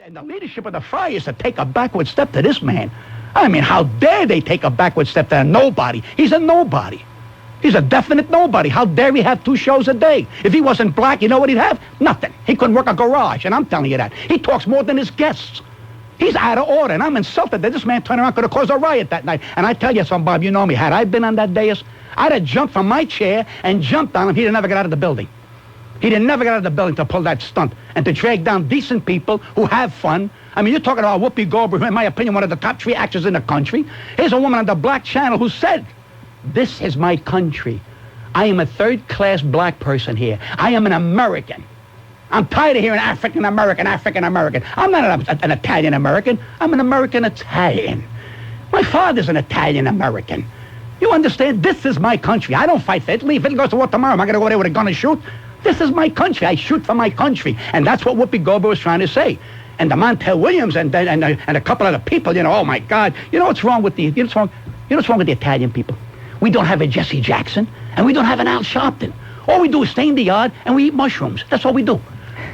And the leadership of the Friars to take a backward step to this man. I mean, how dare they take a backward step to a nobody? He's a nobody. He's a definite nobody. How dare he have 2 shows a day? If he wasn't black, you know what he'd have? Nothing. He couldn't work a garage, and I'm telling you that. He talks more than his guests. He's out of order, and I'm insulted that this man turned around could have caused a riot that night. And I tell you something, Bob, you know me. Had I been on that dais, I'd have jumped from my chair and jumped on him. He'd never get out of the building. He'd never get out of the building to pull that stunt and to drag down decent people who have fun. I mean, you're talking about Whoopi Goldberg, who, in my opinion, one of the top 3 actors in the country. Here's a woman on the Black Channel who said, "This is my country. I am a third-class black person here. I am an American. I'm tired of hearing African-American, African-American. I'm not an Italian-American. I'm an American-Italian. My father's an Italian-American. You understand? This is my country. I don't fight for Italy. If Italy goes to war tomorrow, am I going to go there with a gun and shoot? This is my country. I shoot for my country." And that's what Whoopi Goldberg was trying to say. And the Montel Williams and a couple other people, you know, oh my God. You know what's wrong with the Italian people? We don't have a Jesse Jackson, and we don't have an Al Sharpton. All we do is stay in the yard and we eat mushrooms. That's all we do.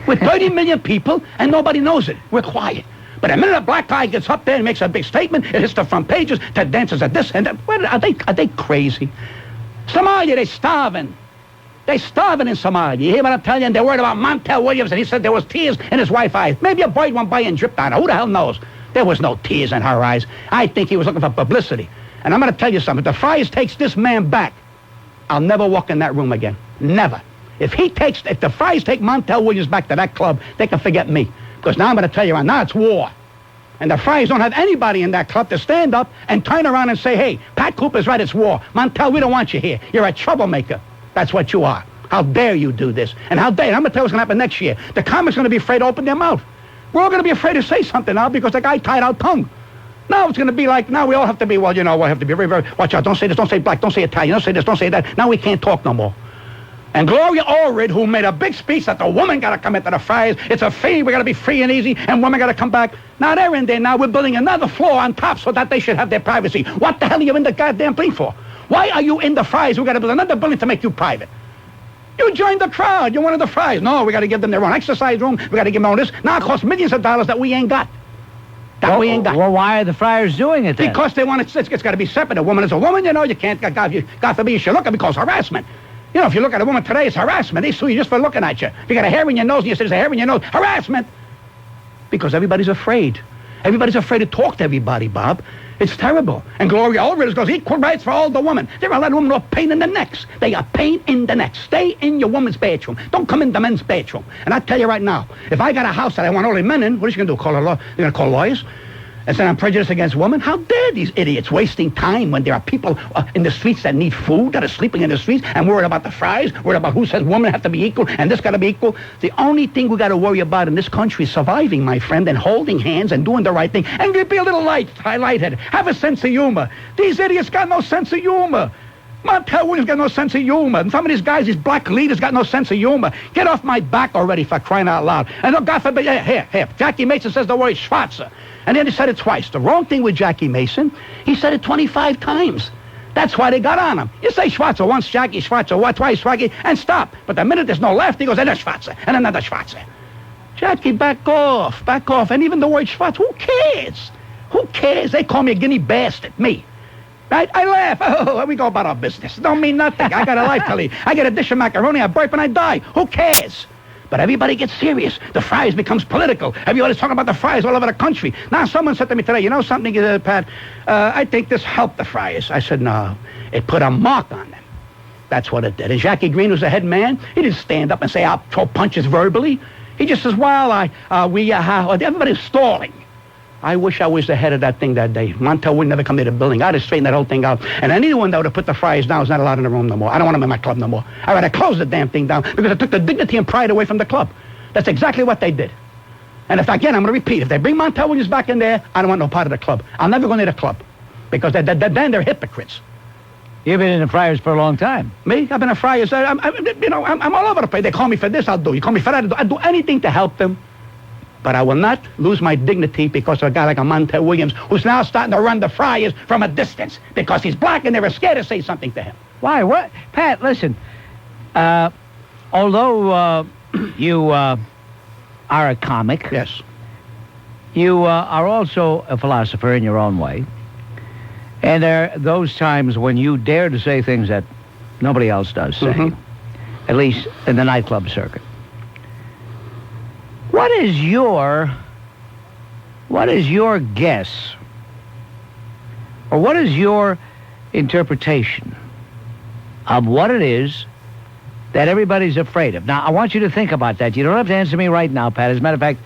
We're 30 million people, and nobody knows it. We're quiet. But the minute a black guy gets up there and makes a big statement, it hits the front pages, Ted dances at this and that. Are they crazy? Somalia, they're starving. They're starving in Somalia. You hear what I'm telling you? And they're worried about Montel Williams, and he said there was tears in his wife's eyes. Maybe a bird went by and dripped on her. Who the hell knows? There was no tears in her eyes. I think he was looking for publicity. And I'm going to tell you something. If the Friars takes this man back, I'll never walk in that room again. Never. If the Friars take Montel Williams back to that club, they can forget me. Because now I'm going to tell you, now it's war. And the Friars don't have anybody in that club to stand up and turn around and say, "Hey, Pat Cooper's right, it's war. Montel, we don't want you here. You're a troublemaker." That's what you are. How dare you do this? And how dare, I'm going to tell you what's going to happen next year. The comics are going to be afraid to open their mouth. We're all going to be afraid to say something now because the guy tied our tongue. Now it's going to be like, now we all have to be, well, you know, we have to be very, very, watch out, don't say this, don't say black, don't say Italian, don't say this, don't say that. Now we can't talk no more. And Gloria Allred, who made a big speech that the woman got to come into the Friars, it's a fee, we got to be free and easy, and women got to come back. Now they're in there, now we're building another floor on top so that they should have their privacy. What the hell are you in the goddamn thing for? Why are you in the Friars? We got to build another building to make you private. You joined the crowd. You're one of the Friars. No, we got to give them their own exercise room. We got to give them all this. Now it costs millions of dollars that we ain't got. Well, why are the Friars doing it then? Because they want it's got to be separate. A woman is a woman, you know. You can't, God forbid, you should look at it because harassment. You know, if you look at a woman today, it's harassment. They sue you just for looking at you. If you got a hair in your nose and you say there's a hair in your nose, harassment. Because everybody's afraid. Everybody's afraid to talk to everybody, Bob. It's terrible. And Gloria Allred goes, equal rights for all the women. There are a lot of women who are pain in the necks. They are pain in the necks. Stay in your woman's bathroom. Don't come in the men's bathroom. And I tell you right now, if I got a house that I want only men in, what is she going to do? Call a law? You're going to call lawyers? And say I'm prejudiced against women? How dare these idiots wasting time when there are people in the streets that need food, that are sleeping in the streets, and worried about the Friars, worried about who says women have to be equal, and this got to be equal. The only thing we got to worry about in this country is surviving, my friend, and holding hands and doing the right thing, and be a little lightheaded. Have a sense of humor. These idiots got no sense of humor. Montel Williams got no sense of humor. And some of these guys, these black leaders, got no sense of humor. Get off my back already, for crying out loud. And oh, God forbid, here. Jackie Mason says the word Schwarzer. And then he said it twice. The wrong thing with Jackie Mason, he said it 25 times. That's why they got on him. You say Schwarzer once, Jackie Schwarzer, twice, Jackie, and stop. But the minute there's no left, he goes, another Schwarzer, and another Schwarzer. Jackie, back off. And even the word Schwarzer, who cares? Who cares? They call me a guinea bastard, me. Right? I laugh. Oh, we go about our business. Don't mean nothing. I got a life to lead. I get a dish of macaroni, I burp, and I die. Who cares? But everybody gets serious. The Friars becomes political. Everybody's talking about the Friars all over the country. Now, someone said to me today, you know something, Pat? I think this helped the Friars. I said, no. It put a mark on them. That's what it did. And Jackie Green, who's the head man, he didn't stand up and say, I'll throw punches verbally. He just says, well, everybody's stalling. I wish I was the head of that thing that day. Montel would never come to the building. I'd have straightened that whole thing out. And anyone that would have put the Friars down is not allowed in the room no more. I don't want them in my club no more. I would have closed the damn thing down because it took the dignity and pride away from the club. That's exactly what they did. And if, again, I'm going to repeat, if they bring Montel Williams back in there, I don't want no part of the club. I'll never go near the club because then they're hypocrites. You've been in the Friars for a long time. Me? I've been a Friars. I'm all over the place. They call me for this, I'll do. You call me for that, I'll do anything to help them. But I will not lose my dignity because of a guy like a Montel Williams who's now starting to run the Friars from a distance because he's black and they're scared to say something to him. Why? What? Pat, listen. Although you are a comic. Yes. you are also a philosopher in your own way. And there are those times when you dare to say things that nobody else does say, at least in the nightclub circuit. What is your guess, or what is your interpretation of what it is that everybody's afraid of? Now, I want you to think about that. You don't have to answer me right now, Pat. As a matter of fact,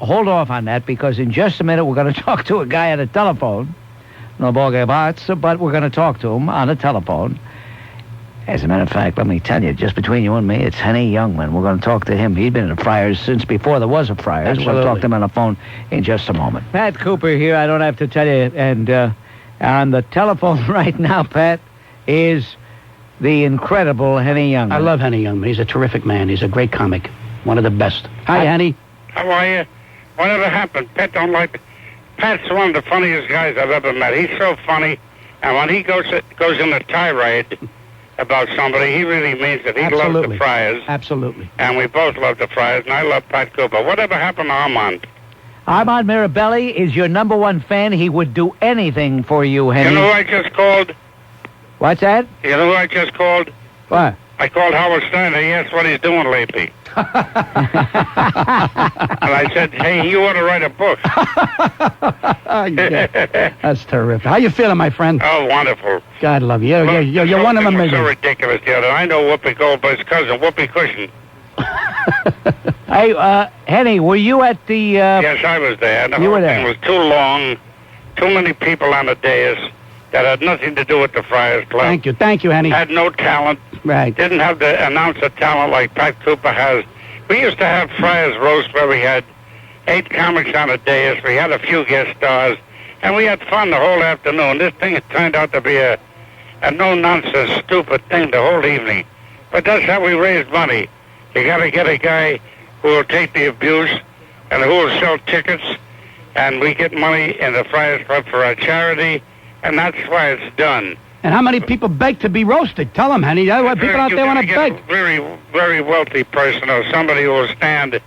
hold off on that, because in just a minute we're going to talk to a guy on the telephone. No bogey but we're going to talk to him on the telephone. As a matter of fact, let me tell you, just between you and me, it's HENNY YOUNGMAN. We're going to talk to him. He's been in the Friars since before there was a Friars. We're going to talk to him on the phone in just a moment. Pat Cooper here, I don't have to tell you. And on the telephone right now, Pat, is the incredible HENNY YOUNGMAN. I love HENNY YOUNGMAN. He's a terrific man. He's a great comic. One of the best. Hi, HENNY. How are you? Whatever happened? Pat don't like... Pat's one of the funniest guys I've ever met. He's so funny, and when he goes in a tirade about somebody, he really means it. He loves the Friars. Absolutely. And we both love the Friars, and I love Pat Cooper. Whatever happened to Armand? Armand Mirabelli is your number one fan. He would do anything for you, HENNY. You know who I just called? What's that? You know who I just called? What? I called Howard Stern, and he asked what he's doing lately. And I said, hey, you ought to write a book. Yeah. That's terrific. How you feeling, my friend? Oh, wonderful. God love you. You're one of a million. So ridiculous the other. I know Whoopi Goldberg's cousin, Whoopi Cushion. Hey, HENNY, were you at the... Yes, I was there. The whole thing was too long, too many people on the dais that had nothing to do with the Friars Club. Thank you, HENNY. Had no talent. Right. Didn't have the announcer talent like Pat Cooper has. We used to have Friars Roast where we had 8 comics on a dais. We had a few guest stars, and we had fun the whole afternoon. This thing had turned out to be a no-nonsense, stupid thing the whole evening. But that's how we raised money. You got to get a guy who will take the abuse and who will sell tickets, and we get money in the Friars Club for our charity, and that's why it's done. And how many people beg to be roasted? Tell them, HENNY. People out there want to beg. A very, very wealthy person or somebody who will stand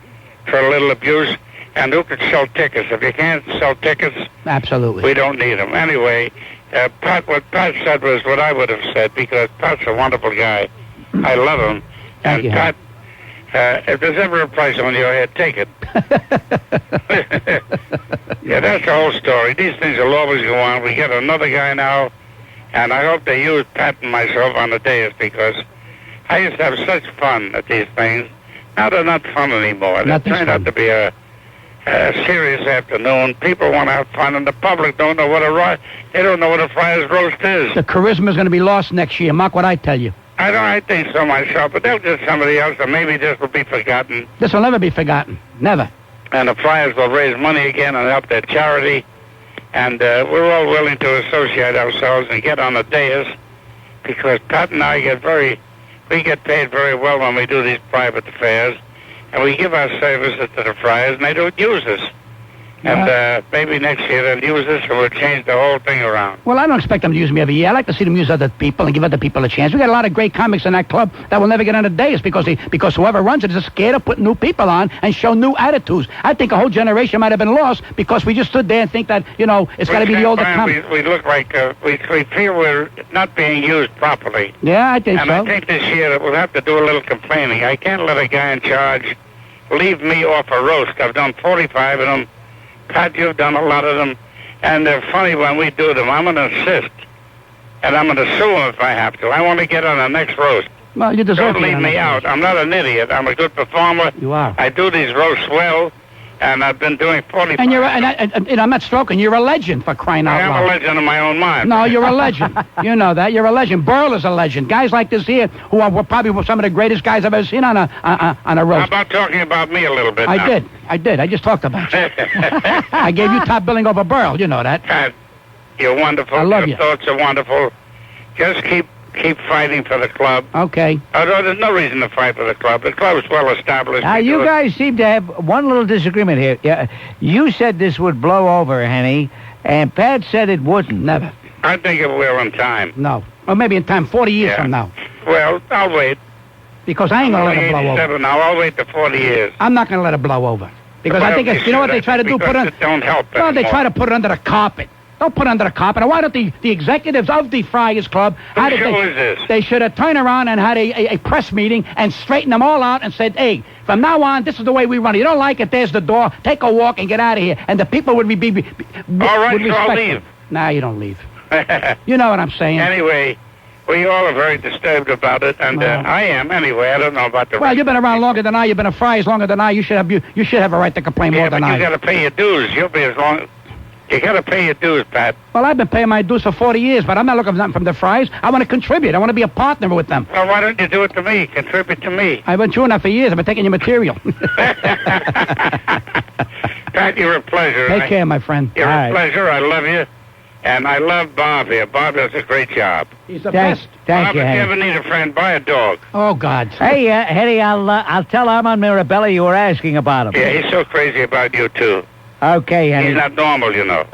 for a little abuse and who can sell tickets. If you can't sell tickets, absolutely, we don't need them. Anyway, what Pat said was what I would have said, because Pat's a wonderful guy. I love him. Thank you, Pat, if there's ever a price on your head, take it. Yeah, that's the whole story. These things will always go on. We get another guy now. And I hope they use Pat and myself on the dais, because I used to have such fun at these things. Now they're not fun anymore. They turned out to be a serious afternoon. People want to have fun, and the public don't know what they don't know what a Friars Roast is. The charisma is going to be lost next year. Mark what I tell you. I think so myself, but they'll get somebody else, and maybe this will be forgotten. This will never be forgotten. Never. And the Friars will raise money again and help their charity. And we're all willing to associate ourselves and get on the dais, because Pat and I we get paid very well when we do these private affairs, and we give our services to the Friars, and they don't use us. And maybe next year they'll use us, and we'll change the whole thing around. Well, I don't expect them to use me every year. I like to see them use other people and give other people a chance. We got a lot of great comics in that club that will never get on the dais because whoever runs it is scared of putting new people on and show new attitudes. I think a whole generation might have been lost because we just stood there and think that, it's got to be the older comic. We look like, we feel we're not being used properly. Yeah, I think so. And I think this year we'll have to do a little complaining. I can't let a guy in charge leave me off a roast. I've done 45 of them. Pat, you've done a lot of them, and they're funny when we do them. I'm going to insist, and I'm going to sue them if I have to. I want to get on the next roast. Well, you deserve Don't leave me out. I'm not an idiot. I'm a good performer. You are. I do these roasts well, and I've been doing 45. And I'm not stroking. You're a legend, for crying out loud. I am a legend in my own mind. No, you're a legend. You know that. You're a legend. Burl is a legend. Guys like this here, who are probably some of the greatest guys I've ever seen on a roast. How about talking about me a little bit? I did. I just talked about you. I gave you top billing over Burl. You know that. Pat, you're wonderful. I love you. Your thoughts are wonderful. Just keep fighting for the club. Okay. Although there's no reason to fight for the club. The club's well established. You guys seem to have one little disagreement here. Yeah, you said this would blow over, HENNY, and Pat said it wouldn't. Never. I think it will in time. No. Or maybe in time, 40 years from now. Well, I'll wait. Because I ain't going to let it blow over. Now, I'll wait to 40 years. I'm not going to let it blow over. Because I think it's, you know what they try to do? Because it don't help Well, they anymore. try to put it under the carpet. Don't put it under the carpet. And why don't the executives of the Friars Club... Whose show is this? They should have turned around and had a press meeting and straightened them all out and said, hey, from now on, this is the way we run it. You don't like it, there's the door. Take a walk and get out of here. And the people would be All right, would so I'll respect leave. them. Nah, you don't leave. You know what I'm saying. Anyway, we all are very disturbed about it, and I am anyway. I don't know about the Well, rest. you've been around longer than I. You've been a Friars longer than I. You should have a right to complain more Yeah, than but I. you got to pay your dues. You'll be as long... You got to pay your dues, Pat. Well, I've been paying my dues for 40 years, but I'm not looking for nothing from the Friars. I want to contribute. I want to be a partner with them. Well, why don't you do it to me? Contribute to me. I've been doing that for years. I've been taking your material. Pat, you're a pleasure. Take care, my friend. You're All a right. pleasure. I love you. And I love Bob here. Bob does a great job. He's the Thank best. you, Bob, if you Henny. ever need a friend, buy a dog. Oh, God. Hey, Henny, I'll tell Armand Mirabelli you were asking about him. Yeah, he's so crazy about you, too. Okay, Henny. He's not normal, you know.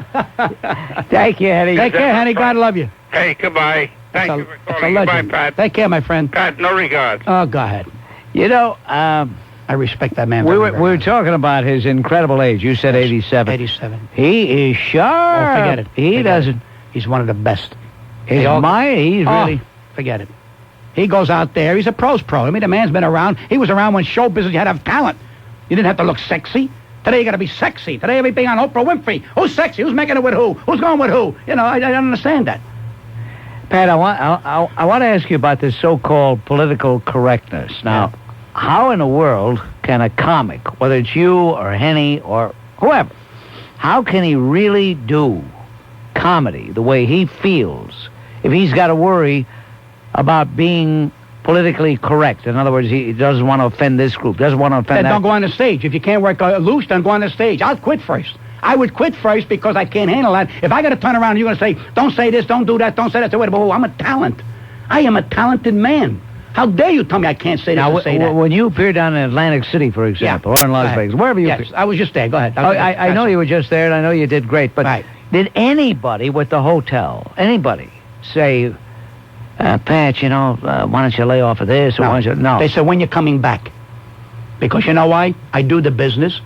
Thank you, Henny. Take care, honey. God love you. Hey, goodbye. Thank you for It's a calling. Goodbye, legend. Pat. Take care, my friend. Pat, no regards. Oh, go ahead. You know, I respect that man. we very, were very much. talking about his incredible age. You said 87. 87. He is sharp. Oh, forget it. He Forget doesn't. it. He's one of the best. He's They all- he's really... Forget it. He goes out there. He's a pro's pro. I mean, the man's been around. He was around when show business, you had to have talent. You didn't have to look sexy. Today, you got to be sexy. Today, everything on Oprah Winfrey. Who's sexy? Who's making it with who? Who's going with who? You know, I don't understand that. Pat, I want to ask you about this so-called political correctness. Now, how in the world can a comic, whether it's you or Henny or whoever, how can he really do comedy the way he feels if he's got to worry about being politically correct? In other words, he doesn't want to offend this group, doesn't want to offend Then that. don't go on the stage. If you can't work loose, then go on the stage. I'll quit first. I would quit first because I can't handle that. If I got to turn around and you're going to say, don't say this, don't do that, don't say that, say, wait, but I'm a talent. I am a talented man. How dare you tell me I can't say this Now, or say that? when you appeared down in Atlantic City, for example, or in Las Vegas, wherever you Yes, appeared. I was just there. Go ahead. I know you were just there, and I know you did great, but Right. did anybody with the hotel, anybody, say, Pat, you know, why don't you lay off of this? Or why don't you... No. They said, when you're coming back. Because you know why? I do the business.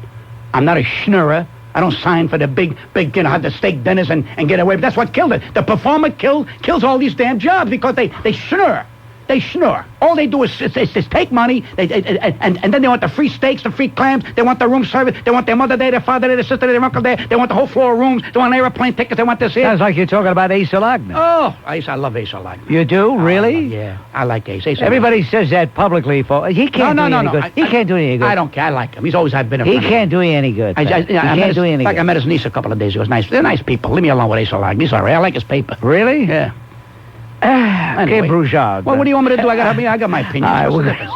I'm not a schnurrer. I don't sign for the big, you know, have the steak dinners and get away. That's what killed it. The performer kills all these damn jobs because they schnurr. They schnurr. All they do is take money, and then they want the free steaks, the free clams, they want the room service, they want their mother there, their father there, their sister there, their uncle there, they want the whole floor of rooms, they want airplane tickets, they want this here. Sounds like you're talking about Ace Alagna. Oh, I love Ace Alagna. You do? Really? Yeah, I like Ace. Ace Everybody says that publicly. He can't do you any good. He can't do you any good. I don't care. I like him. He's always been a He friend. can't do you any good. I Pat. He can't do you any in fact, I good. met his niece a couple of days ago. It was nice. They're nice people. Leave me alone with Ace Alagna. He's all right. I like his paper. Really? Yeah. Okay, Bourgeois. Well, what do you want me to do? I got my opinion. I What's the would- difference?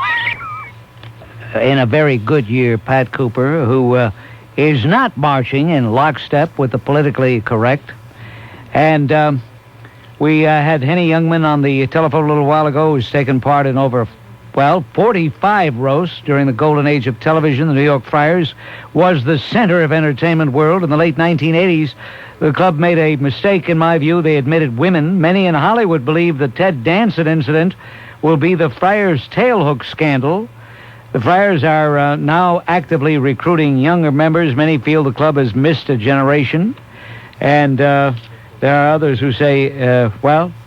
In a very good year, Pat Cooper, who is not marching in lockstep with the politically correct. And we had Henny Youngman on the telephone a little while ago, who's taken part in over, 45 roasts during the golden age of television. The New York Friars was the center of entertainment world in the late 1980s. The club made a mistake, in my view. They admitted women. Many in Hollywood believe the Ted Danson incident will be the Friars' tailhook scandal. The Friars are now actively recruiting younger members. Many feel the club has missed a generation. And there are others who say,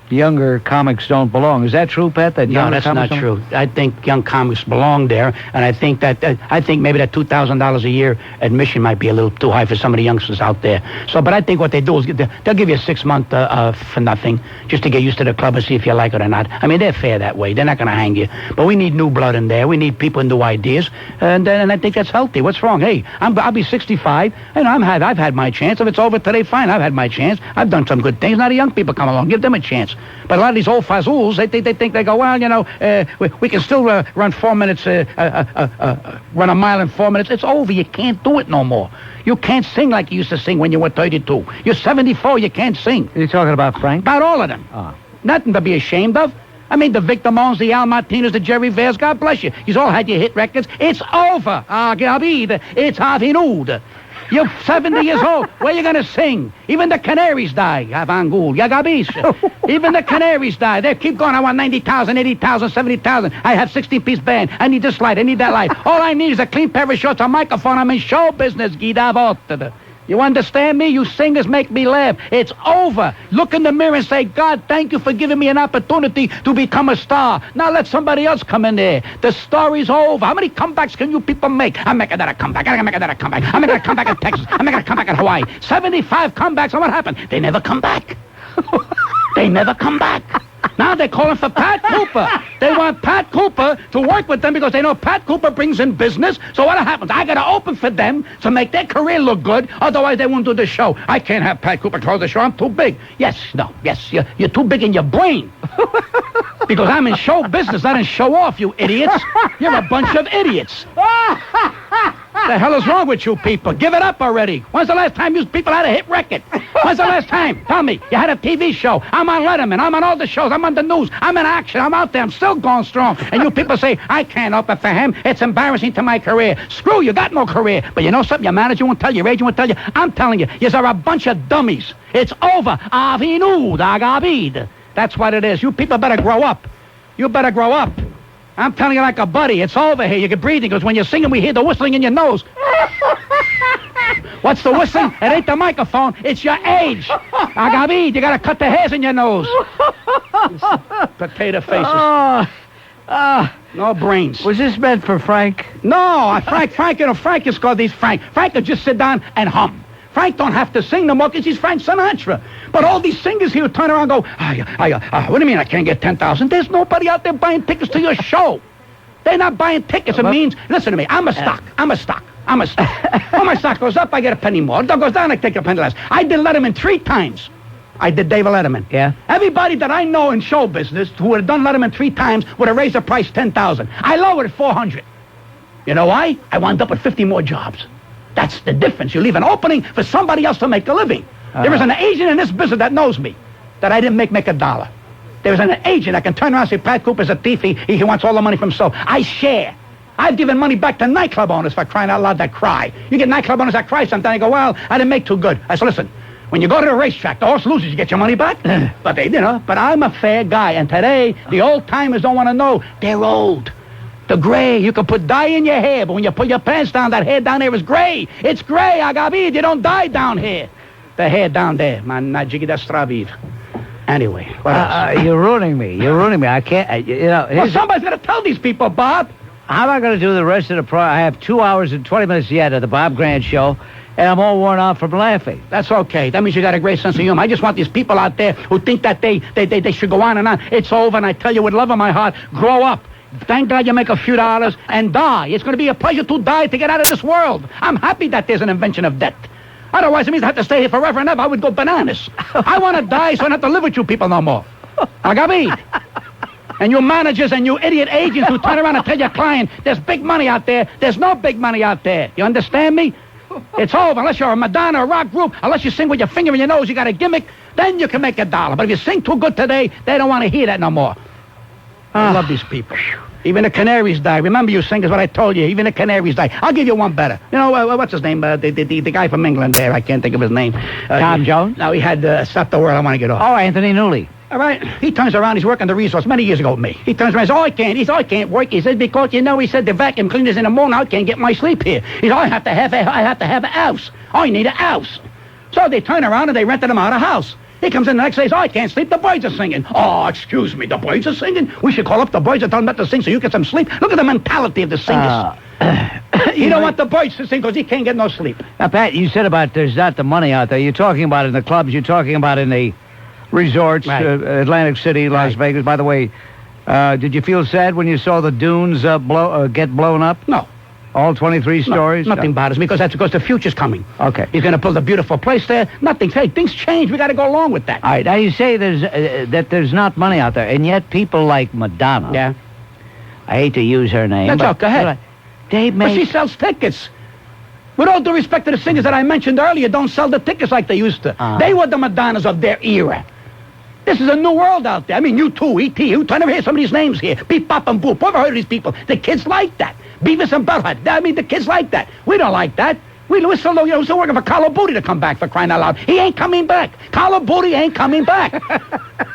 younger comics don't belong. Is that true, Pat? That No, younger that's comics not don't- true. I think young comics belong there, and I think that maybe that $2,000 a year admission might be a little too high for some of the youngsters out there. So, but I think what they do is they'll give you a 6 month for nothing, just to get used to the club and see if you like it or not. I mean, they're fair that way. They're not going to hang you. But we need new blood in there. We need people with new ideas, and I think that's healthy. What's wrong? Hey, I'll be 65, and I've had my chance. If it's over today, fine. I've had my chance. I've done some good things. Now the young people come along, give them a chance. But a lot of these old fazools, they think they go, well, you know, we can still run 4 minutes, run a mile in 4 minutes. It's over. You can't do it no more. You can't sing like you used to sing when you were 32. You're 74. You can't sing. You're talking about Frank? About all of them. Ah. Nothing to be ashamed of. I mean, the Victor Mones, the Al Martinez, the Jerry Vares, God bless you. You've all had your hit records. It's over. It's havinud. You're 70 years old. Where you going to sing? Even the canaries die. Avangul. Yagabis. Even the canaries die. They keep going. I want 90,000, 80,000, 70,000. I have 16-piece band. I need this light. I need that light. All I need is a clean pair of shorts, a microphone. I'm in show business. Gidavotada. You understand me? You singers make me laugh. It's over. Look in the mirror and say, God, thank you for giving me an opportunity to become a star. Now let somebody else come in there. The story's over. How many comebacks can you people make? I'm making that a comeback. I'm making that a comeback. I'm making a comeback in Texas. I'm making a comeback in Hawaii. 75 comebacks, and what happened? They never come back. They never come back. Now they're calling for Pat Cooper. They want Pat Cooper to work with them because they know Pat Cooper brings in business. So what happens? I got to open for them to make their career look good. Otherwise, they won't do the show. I can't have Pat Cooper close the show. I'm too big. Yes, you're too big in your brain. Because I'm in show business, not in show off, you idiots. You're a bunch of idiots. The hell is wrong with you people? Give it up already. When's the last time you people had a hit record? When's the last time? Tell me. You had a TV show. I'm on Letterman. I'm on all the shows. I'm on the news. I'm in action. I'm out there. I'm still going strong. And you people say, I can't open for him. It's embarrassing to my career. Screw you. Got no career. But you know something? Your manager won't tell you. Your agent won't tell you. I'm telling you. You're a bunch of dummies. It's over. Avinu dagavid. That's what it is. You people better grow up. You better grow up. I'm telling you like a buddy. It's over here. You get breathing because when you're singing, we hear the whistling in your nose. What's the whistling? It ain't the microphone. It's your age. Agabid, you got to cut the hairs in your nose. Potato faces. No brains. Was this meant for Frank? No, Frank is called these Frank. Frank could just sit down and hum. Frank don't have to sing no more because he's Frank Sinatra. But all these singers here turn around and go, what do you mean I can't get 10,000? There's nobody out there buying tickets to your show. They're not buying tickets. It means, listen to me, I'm a stock. When my stock goes up, I get a penny more. If it goes down, I take a penny less. I did Letterman 3 times. I did David Letterman. Yeah. Everybody that I know in show business who would have done Letterman 3 times would have raised the price 10,000. I lowered it 400. You know why? I wound up with 50 more jobs. That's the difference. You leave an opening for somebody else to make a living. There is an agent in this business that knows me, that I didn't make a dollar. There is an agent that can turn around and say, Pat Cooper's a thief. He wants all the money from himself. I share. I've given money back to nightclub owners for crying out loud that cry. You get nightclub owners that cry sometimes. I go, well, I didn't make too good. I said, listen, when you go to the racetrack, the horse loses, you get your money back. But I'm a fair guy. And today, the old timers don't want to know. They're old. The gray, you can put dye in your hair, but when you pull your pants down, that hair down there is gray. It's gray, Agabid. You don't dye down here. The hair down there, man, Najigida Straviv. Anyway, what else? You're ruining me. I can't, Well, somebody's got to tell these people, Bob. How am I going to do the rest of the program? I have 2 hours and 20 minutes yet of the Bob Grant show, and I'm all worn out from laughing. That's okay. That means you got a great sense of humor. I just want these people out there who think that they should go on and on. It's over, and I tell you with love in my heart, grow up. Thank God you make a few dollars and die. It's going to be a pleasure to die to get out of this world. I'm happy that there's an invention of death. Otherwise, it means I have to stay here forever and ever. I would go bananas. I want to die so I don't have to live with you people no more. Agabi. And you managers and you idiot agents who turn around and tell your client, there's big money out there. There's no big money out there. You understand me? It's over. Unless you're a Madonna, a rock group, unless you sing with your finger in your nose, you got a gimmick, then you can make a dollar. But if you sing too good today, they don't want to hear that no more. I love these people. Even the canaries die. Remember, you singers, what I told you. Even the canaries die. I'll give you one better. You know, what's his name? The guy from England there. I can't think of his name. Tom Jones? No, he had Stop the World. I want to get off. Oh, Anthony Newley. All right. He turns around. He's working the resource many years ago with me. He turns around and says, I can't. He said, I can't work. He says, because, he said, the vacuum cleaners in the morning, I can't get my sleep here. He said, I have to have a house. I need a house. So they turn around and they rented him out a house. He comes in the next day and says, I can't sleep. The birds are singing. Oh, excuse me. The birds are singing? We should call up the birds and tell them not to sing so you get some sleep. Look at the mentality of the singers. You don't want the birds to sing because he can't get no sleep. Now, Pat, you said about there's not the money out there. You're talking about it in the clubs. You're talking about in the resorts, right. Atlantic City, Las Vegas. By the way, did you feel sad when you saw the dunes get blown up? No. All 23 stories? Nothing bothers me because that's because the future's coming. Okay. He's going to build a beautiful place there. Nothing. Hey, things change. We got to go along with that. All right. Now, you say that there's not money out there, and yet people like Madonna. Yeah. I hate to use her name. That's okay. Go ahead. They make... But she sells tickets. With all due respect to the singers that I mentioned earlier, don't sell the tickets like they used to. They were the Madonnas of their era. This is a new world out there. I mean, you too, E.T. You never hear some of these names here. Beep, Bop, and Boop. Never heard of these people. The kids like that. Beavis and Butthead. I mean, the kids like that. We don't like that. We're still working for Carlo Booty to come back, for crying out loud. He ain't coming back. Carlo Booty ain't coming back.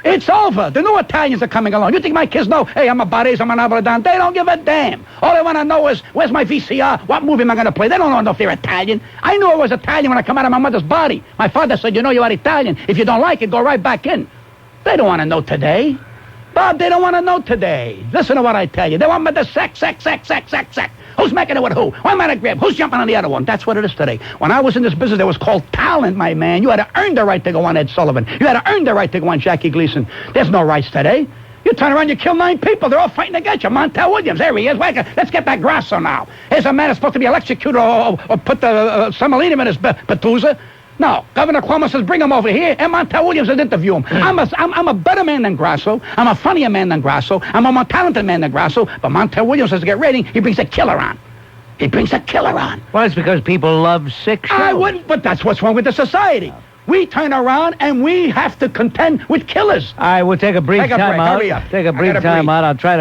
It's over. The new Italians are coming along. You think my kids know, hey, I'm a Barese, I'm an Avaldan? They don't give a damn. All they want to know is, where's my VCR? What movie am I going to play? They don't know if they're Italian. I knew I was Italian when I come out of my mother's body. My father said, you know you are Italian. If you don't like it, go right back in. They don't want to know today. Bob, they don't want to know today. Listen to what I tell you. They want me to sex. Who's making it with who? One man to grab. Who's jumping on the other one? That's what it is today. When I was in this business, it was called talent, my man. You had to earn the right to go on Ed Sullivan. You had to earn the right to go on Jackie Gleason. There's no rights today. You turn around, you kill 9 people. They're all fighting against you. Montel Williams, there he is. Let's get that Grasso now. Here's a man that's supposed to be electrocuted or put the semolina in his Petusa. No, Governor Cuomo says bring him over here, and Montel Williams says interview him. I'm a better man than Grasso. I'm a funnier man than Grasso. I'm a more talented man than Grasso. But Montel Williams says to get rating, he brings a killer on. He brings a killer on. Well, it's because people love sick shows. I wouldn't, but that's what's wrong with the society. We turn around and we have to contend with killers. All right, we'll take a brief time out. Hurry up. Take a brief time out. I'll try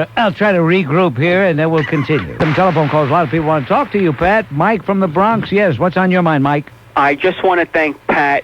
to regroup here, and then we'll continue. Some telephone calls. A lot of people want to talk to you, Pat. Mike from the Bronx. Yes, what's on your mind, Mike? I just want to thank Pat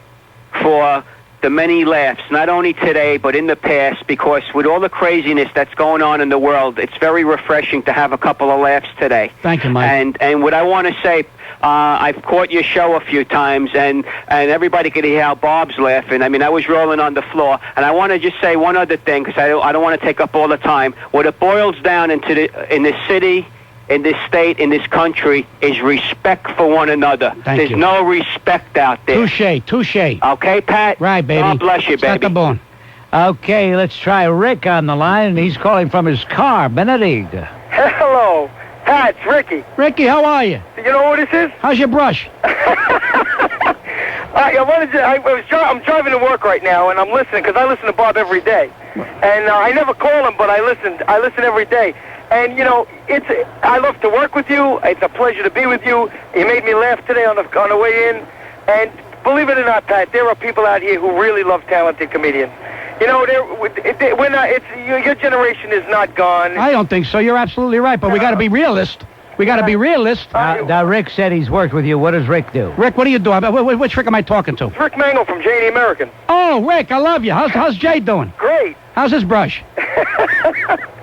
for the many laughs, not only today, but in the past, because with all the craziness that's going on in the world, it's very refreshing to have a couple of laughs today. Thank you, Mike. And what I want to say, I've caught your show a few times, and everybody could hear how Bob's laughing. I mean, I was rolling on the floor. And I want to just say one other thing, because I don't want to take up all the time. What it boils down in this city, in this state, in this country, is respect for one another. There's no respect out there. Touche. Okay, Pat? Right, baby. God bless you, baby. Set the bone. Okay, let's try Rick on the line, and he's calling from his car. Benedict. Hello. Pat, it's Ricky. Ricky, how are you? You know what this is? How's your brush? I'm driving to work right now, and I'm listening, because I listen to Bob every day. And I never call him, but I listen every day. And, I love to work with you. It's a pleasure to be with you. You made me laugh today on the way in. And believe it or not, Pat, there are people out here who really love talented comedians. We're not, your generation is not gone. I don't think so. You're absolutely right, but we got to be realist. Now, Rick said he's worked with you. What does Rick do? Rick, what do you do? Which Rick am I talking to? It's Rick Mangle from J&E American. Oh, Rick, I love you. How's Jay doing? Great. How's his brush?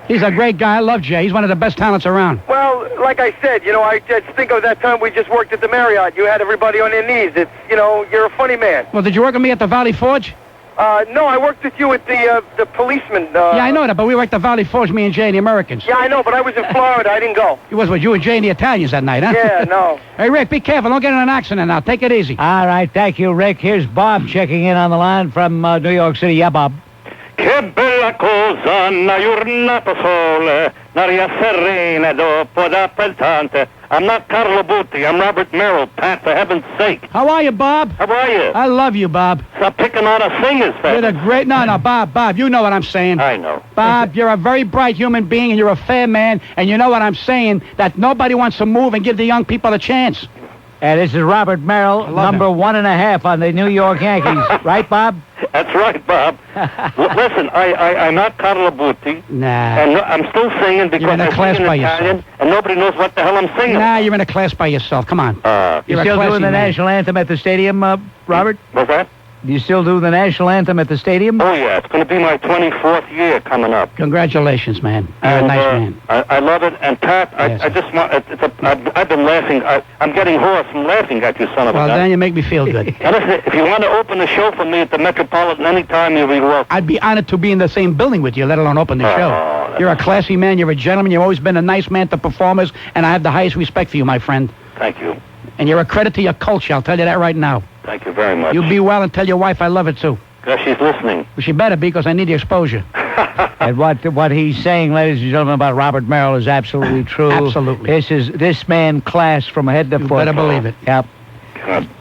He's a great guy. I love Jay. He's one of the best talents around. Well, like I said, I just think of that time we just worked at the Marriott. You had everybody on their knees. It's, you're a funny man. Well, did you work with me at the Valley Forge? No, I worked with you at the policeman. Yeah, I know that, but we worked at the Valley Forge, me and Jay and the Americans. Yeah, I know, but I was in Florida. I didn't go. It was with you and Jay and the Italians that night, huh? Yeah, no. Hey, Rick, be careful. Don't get in an accident now. Take it easy. All right, thank you, Rick. Here's Bob checking in on the line from New York City. Yeah, Bob. Che bella cosa, una giornata sole, l'aria serena dopo d'appeltante. I'm not Carlo Butti, I'm Robert Merrill, Pat, for heaven's sake. How are you, Bob? How are you? I love you, Bob. Stop picking on us singers, Pat. You're the great... No, Bob, you know what I'm saying. I know. Bob, you're a very bright human being, and you're a fair man, and you know what I'm saying, that nobody wants to move and give the young people a chance. And this is Robert Merrill, number 1.5 on the New York Yankees. Right, Bob? That's right, Bob. Listen, I'm not Carlo Butti. Nah. And I'm still singing because You're in a I'm class singing by Italian, yourself. and nobody knows what the hell I'm singing. Nah, you're in a class by yourself. Come on. You You're a still classy doing the man. national anthem at the stadium, Robert? What's that? Do you still do the national anthem at the stadium? Oh, yeah. It's going to be my 24th year coming up. Congratulations, man. You're a And, nice man. I love it. And, Pat, Yes. I just want... I've been laughing. I'm getting hoarse from laughing at you, son of a Well, gun. then you make me feel good. Now, listen, if you want to open the show for me at the Metropolitan anytime, you'll be welcome. I'd be honored to be in the same building with you, let alone open the show. that's- You're a classy man. You're a gentleman. You've always been a nice man to performers, and I have the highest respect for you, my friend. Thank you. And you're a credit to your culture. I'll tell you that right now. Thank you very much. You be well and tell your wife I love it, too. Because she's listening. Well, she better be, because I need the exposure. And what he's saying, ladies and gentlemen, about Robert Merrill is absolutely true. Absolutely. This man class from head to You foot. better believe it. Yep.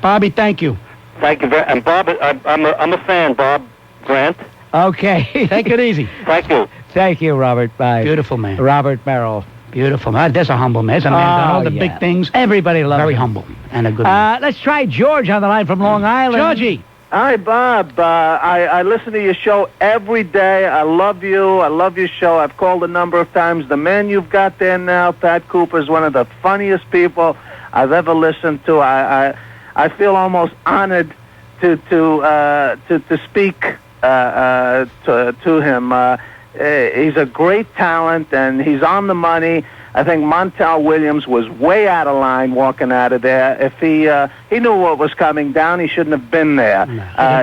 Bobby, thank you. Thank you very... And, Bob, I'm a fan, Bob Grant. Okay. Take it easy. Thank you. Thank you, Robert. Bye. Beautiful man. Robert Merrill. Beautiful man. There's a humble man. There's a man done all the big things. Everybody loves Very him. humble and a good man. Let's try George on the line from Long Island. Georgie. Hi, Bob. I listen to your show every day. I love you. I love your show. I've called a number of times. The man you've got there now, Pat Cooper, is one of the funniest people I've ever listened to. I feel almost honored to speak to him. He's a great talent, and he's on the money. I think Montel Williams was way out of line walking out of there. If he knew what was coming down, he shouldn't have been there.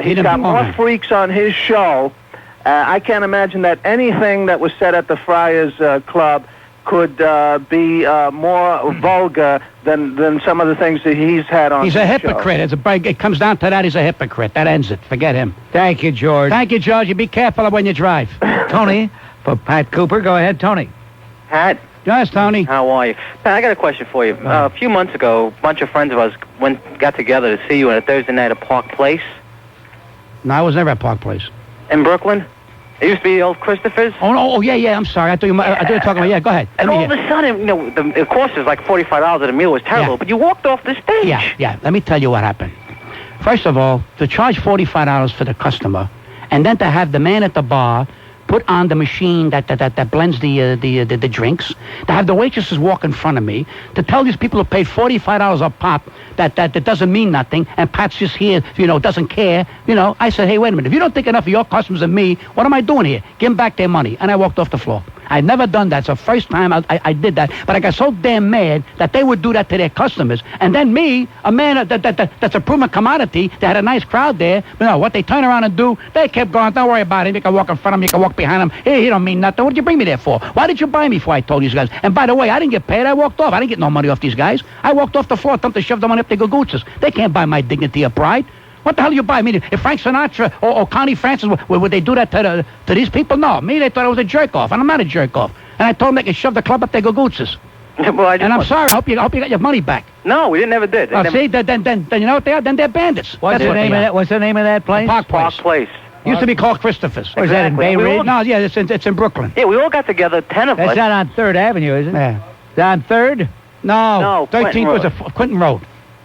He's got more freaks on his show. I can't imagine that anything that was said at the Friars Club could be more vulgar than some of the things that he's had on his show. He's a hypocrite. It comes down to that. He's a hypocrite. That ends it. Forget him. Thank you, George. Thank you, George. You be careful when you drive. Tony, for Pat Cooper. Go ahead, Tony. Pat? Yes, Tony. How are you? Pat, I got a question for you. A few months ago, a bunch of friends of ours got together to see you on a Thursday night at Park Place. No, I was never at Park Place. In Brooklyn? It used to be the old Christopher's. Oh, yeah. I'm sorry. I thought you were talking about. Yeah, go ahead. And all of a sudden, the cost is like $45 at a meal. It was terrible. Yeah. But you walked off the stage. Yeah. Let me tell you what happened. First of all, to charge $45 for the customer, and then to have the man at the bar put on the machine that blends the drinks, to have the waitresses walk in front of me, to tell these people who paid $45 a pop that doesn't mean nothing, and Pat's just here, doesn't care. I said, hey, wait a minute. If you don't think enough of your customers and me, what am I doing here? Give them back their money. And I walked off the floor. I'd never done that. It's the first time I did that. But I got so damn mad that they would do that to their customers. And then me, a man that's a proven commodity, that had a nice crowd there, what they turn around and do, they kept going, don't worry about it. You can walk in front of him, you can walk behind him. Hey, he don't mean nothing. What did you bring me there for? Why did you buy me before I told these guys? And by the way, I didn't get paid. I walked off. I didn't get no money off these guys. I walked off the floor, told them to shove the money up their gagootzes. They can't buy my dignity or pride. What the hell do you buy? I mean, if Frank Sinatra or Connie Francis, would they do that to these people? No. Me, they thought I was a jerk-off, and I'm not a jerk-off. And I told them they could shove the club up their gagootzes. Well, I'm sorry. I hope you got your money back. No, we never did. See, then you know what they are? Then they're bandits. What's the name of that place? Park Place. Park Place. Used to be called Christopher's. Was that in Bay Ridge? No, yeah, it's in Brooklyn. Yeah, we all got together, 10 of us. That's not on 3rd Avenue, is it? Yeah. Is that on 3rd? No, 13th was Clinton a Clinton Road.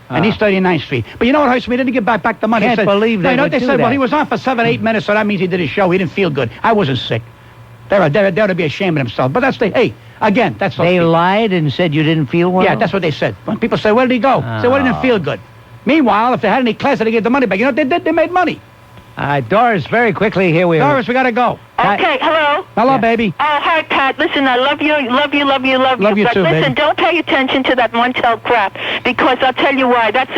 And East 39th Street. But you know what hurts me? He didn't get back the money. Can't believe they would they do said, that. well, he was on for 7-8 minutes, so that means he did his show. He didn't feel good. I wasn't sick. They ought to be ashamed of themselves. But that's that's They lied and said you didn't feel well? Yeah, that's what they said. When people say, where did he go? Say, well, he didn't feel good. Meanwhile, if they had any class, they gave the money back. You know what they did? They made money. Doris, very quickly, here we are. Doris, we got to go. Okay, hello. Hello, baby. Oh, hi, Pat. Listen, I love you. Love you But too, listen, baby. don't pay attention to that Montel crap, because I'll tell you why. That's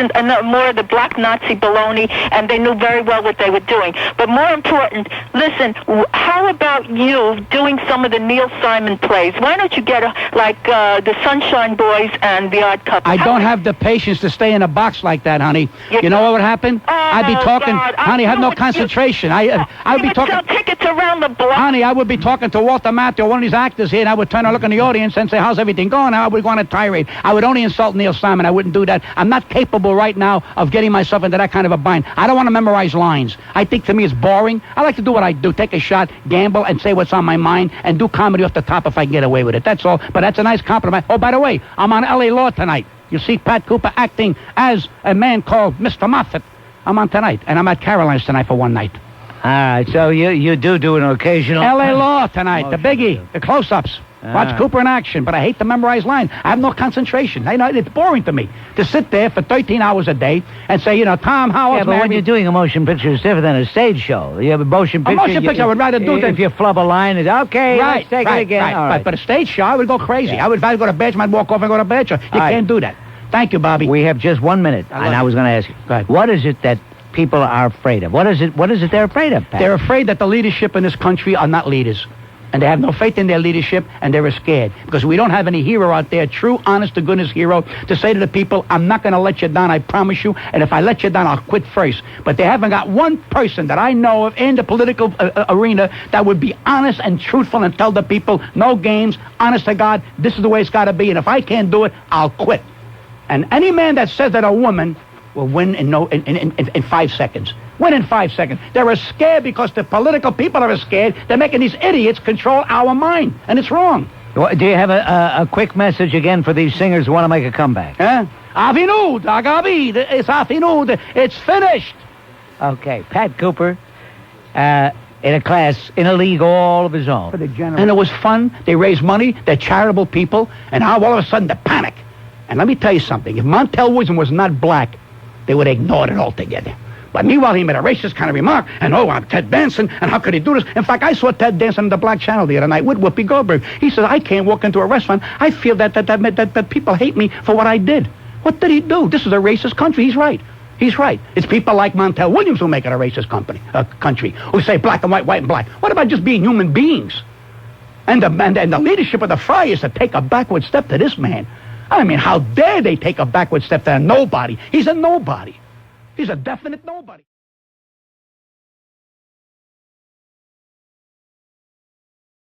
more of the black Nazi baloney, and they knew very well what they were doing. But more important, listen, how about you doing some of the Neil Simon plays? Why don't you get the Sunshine Boys and the Odd Couple? I don't have the patience to stay in a box like that, honey. You know what would happen? I'd be talking, God. honey, I have no concentration. I'd be talking. Sell tickets around the block. Honey, I would be talking to Walter Matthau, one of these actors here, and I would turn and look in the audience and say, how's everything going? I would go on a tirade. I would only insult Neil Simon. I wouldn't do that. I'm not capable right now of getting myself into that kind of a bind. I don't want to memorize lines. I think to me it's boring. I like to do what I do, take a shot, gamble, and say what's on my mind, and do comedy off the top if I can get away with it. That's all. But that's a nice compliment. Oh, by the way, I'm on L.A. Law tonight. You see Pat Cooper acting as a man called Mr. Moffat. I'm on tonight, and I'm at Caroline's tonight for one night. All right, so you do an occasional... L.A. Law tonight, the biggie, the close-ups. Watch Cooper in action, but I hate to memorize lines. I have no concentration. It's boring to me to sit there for 13 hours a day and say, Tom Howell's Yeah, but when married. you're doing a motion picture, it's different than a stage show. You have a motion picture... I would rather do that. If you flub a line, it's okay, let's take it again. Right. All right. But a stage show, I would go crazy. Yeah. If I would go to Bedford, I'd walk off and go to Bedford. You can't do that. Thank you, Bobby. We have just 1 minute, and I was going to ask you, Go ahead. what is it that people are afraid of? What is it they're afraid of, Pat? They're afraid that the leadership in this country are not leaders. And they have no faith in their leadership, and they're scared. Because we don't have any hero out there, true, honest-to-goodness hero, to say to the people, I'm not going to let you down, I promise you, and if I let you down, I'll quit first. But they haven't got one person that I know of in the political arena that would be honest and truthful and tell the people, no games, honest to God, this is the way it's got to be, and if I can't do it, I'll quit. And any man that says that a woman will win in 5 seconds. Win in 5 seconds. They're scared because the political people are scared. They're making these idiots control our mind, and it's wrong. Do you have a quick message again for these singers who want to make a comeback? Avinud, Agabi, it's Avinud, it's finished. Okay, Pat Cooper, in a class, in a league all of his own. And it was fun. They raised money. They're charitable people. And now all of a sudden, the panic. And let me tell you something. If Montel Williams was not black, they would have ignored it altogether. But meanwhile, he made a racist kind of remark, and I'm Ted Danson, and how could he do this? In fact, I saw Ted Danson on the Black Channel the other night with Whoopi Goldberg. He said, I can't walk into a restaurant. I feel that people hate me for what I did. What did he do? This is a racist country. He's right. He's right. It's people like Montel Williams who make it a racist country, who say black and white, white and black. What about just being human beings? And the leadership of the Friars to take a backward step to this man. I mean, how dare they take a backward step to a nobody? He's a nobody. He's a definite nobody.